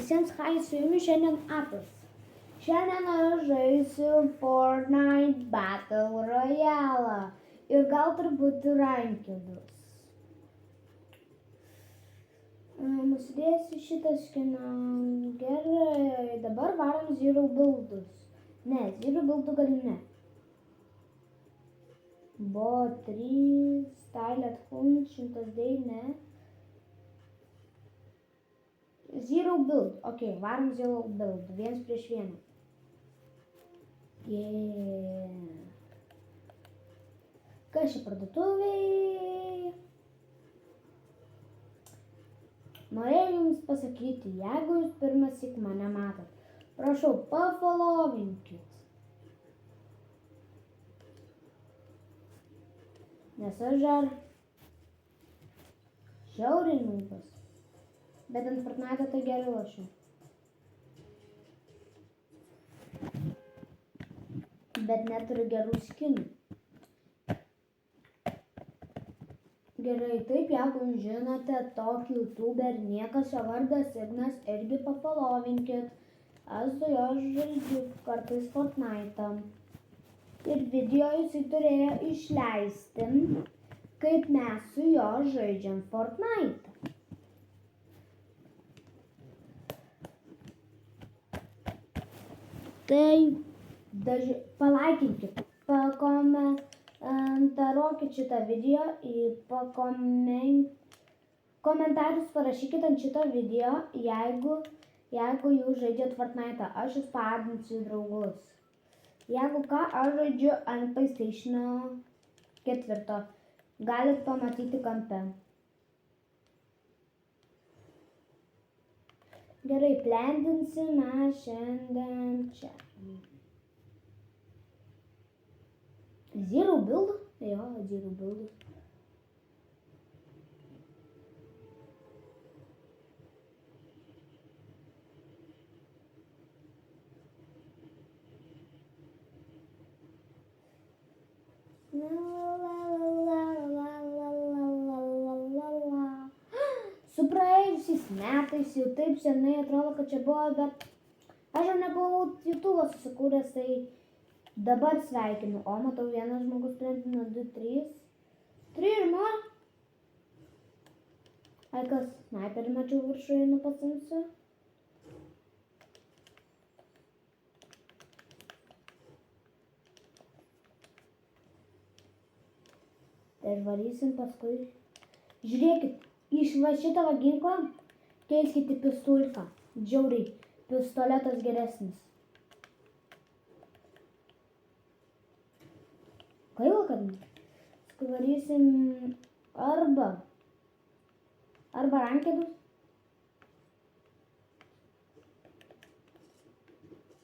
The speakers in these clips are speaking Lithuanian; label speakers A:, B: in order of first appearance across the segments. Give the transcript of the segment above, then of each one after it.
A: Visiems hi, su jumis šiandien Atas. Šiandien aš žaisiu Fortnite Battle Royale ir gal truputį rankedus. Nusidėsiu šitą skiną. Gerai, dabar varom Zero buildus. Ne, Zero buildų gal ne. Bo 3, Style at Home, 109, ne. Zero build. Ok, varom zero build. 1 prieš 1. Yeah. Kas čia parduotuviai? Norėjau jums pasakyti, jeigu jūs pirmąsyk mane matot, prašau, pafollowinkit. Nes aš dar žiauriai nūbas. Bet ant Fortnite tai gerai lošiu. Bet neturiu gerų skinų. Gerai, taip, jeigu žinote tokį youtuber, niekas jo vardas Ignas, irgi pafollowinkit. Aš su jo žaidžiu kartais Fortnite. Ir video jisai turėjo išleisti, kaip mes su jo žaidžiam Fortnite. Tai palaikinkit, pakomentaruokit šitą video ir komentarus parašykit ant šito video, jeigu jūs žaidžiat Fortnite. Aš jūs paadinsiu draugus. Jeigu ką, aš žaidžiu ant PlayStation 4. Galit pamatyti kampe. Gerai, plendinsime šiandien čia. Zero build? Jo, zero build. Su praėjusiais metais jau taip senai atrodo, kad čia buvo, bet aš jau nebuvau YouTube'o susikūręs, tai dabar sveikinu. O, matau, vienas žmogus sprendino 2, 3. 3 ir more. Ai, kas sniperį mačiau viršuje, nupasinsiu. Tai varysim paskui. Žiūrėkit. Iš va šitą ginklą keiskite pistolką. Džiauriai, pistoletas geresnis. Gaila, kad varysim arba rankedus.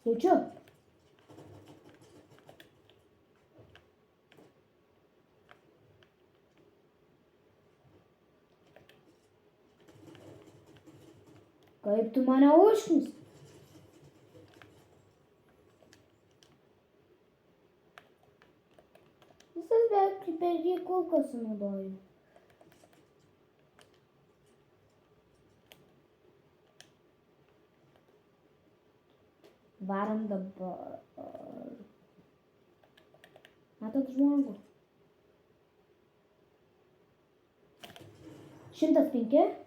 A: Jaučiu. Kaip tu mane užknis? Visas per jį kulkas sunaudoju. Varam dabar. Matot žmogų? 105?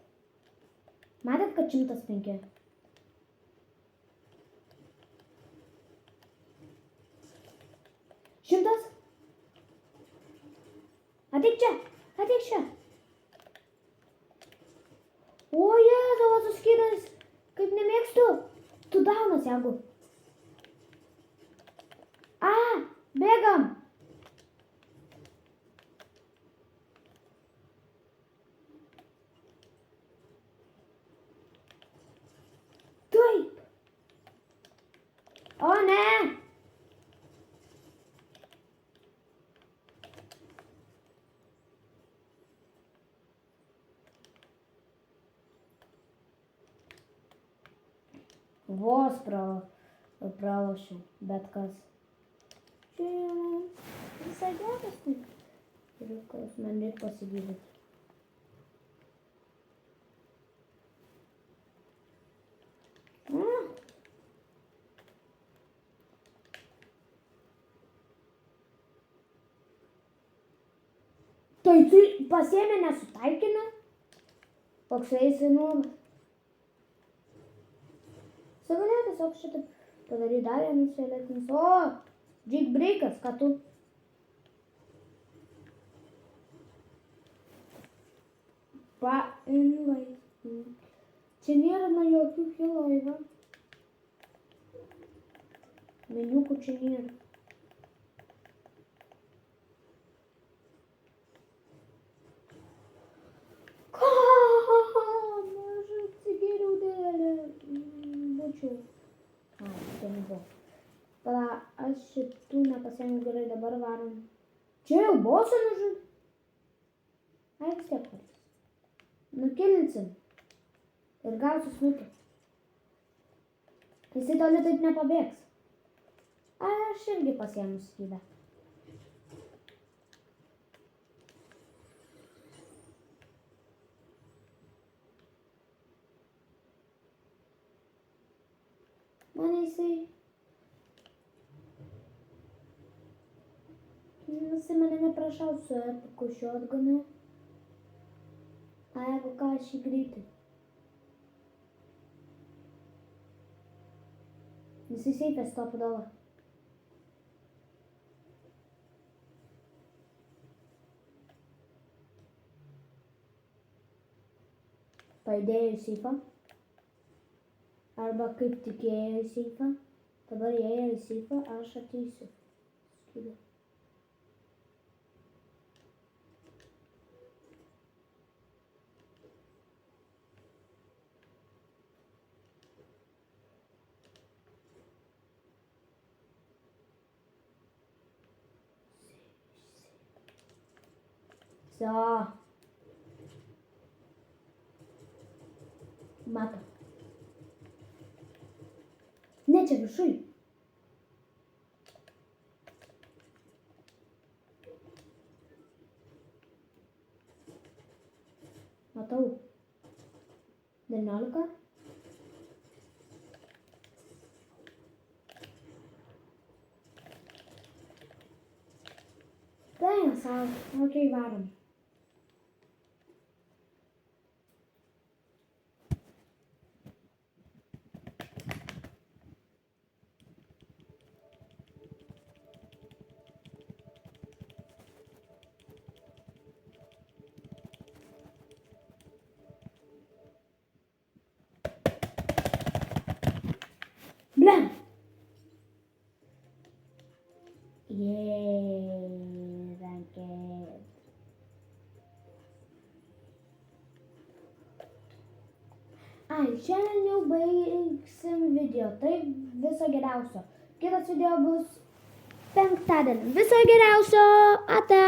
A: Matėt, kad 105? Šimtas? Ateik čia, ateik čia. O, Jėzau, suskidas, kaip nemėgstu. Tu daunas, jeigu. A, bėgam. O, ne! Vos pralošiau, bet kas. Čia visai geras. Turiu, kas man reikia pasigydyti. Tai tu pasiėmė nesutaikinę? Koksai jisai nuogas. Sagalė tiesiog šitaip padaryti dar vienus vėlesnis. O, jailbreakas, ką tu? Invite. Čia nėra nuo jokių hello, va. Meniukų čia nėra. Ką? Aš atsigėriau dėlį. Būčiau. Tai nebuvo. Pala, aš šitų nepasiėmiau gerai, dabar varom. Čia jau bosą nužudė. Ai, vis tiek paris. Nukilinsim. Ir gausiu snukį. Jisai toli taip nepabėgs. Aš irgi pasiėmu skydą. Mane jisai... Jisai mane neprašaus su epiku shotgunu. A jeigu ką, aš jį greitai. Jisai seifės to padova. Paidėjo į seifą. Arba kaip tikėjo į seifą. Dabar ėjo į seifą, aš ateisiu. Skydą. So. Mato. Ne, čia viršui. Matau. 19. Tai nesau. Ok, varom. Blam! Yeah, ranked. Ai, šiandien jau baigsim video. Tai viso geriausio. Kitas video bus penktadienį. Viso geriausio. Ate.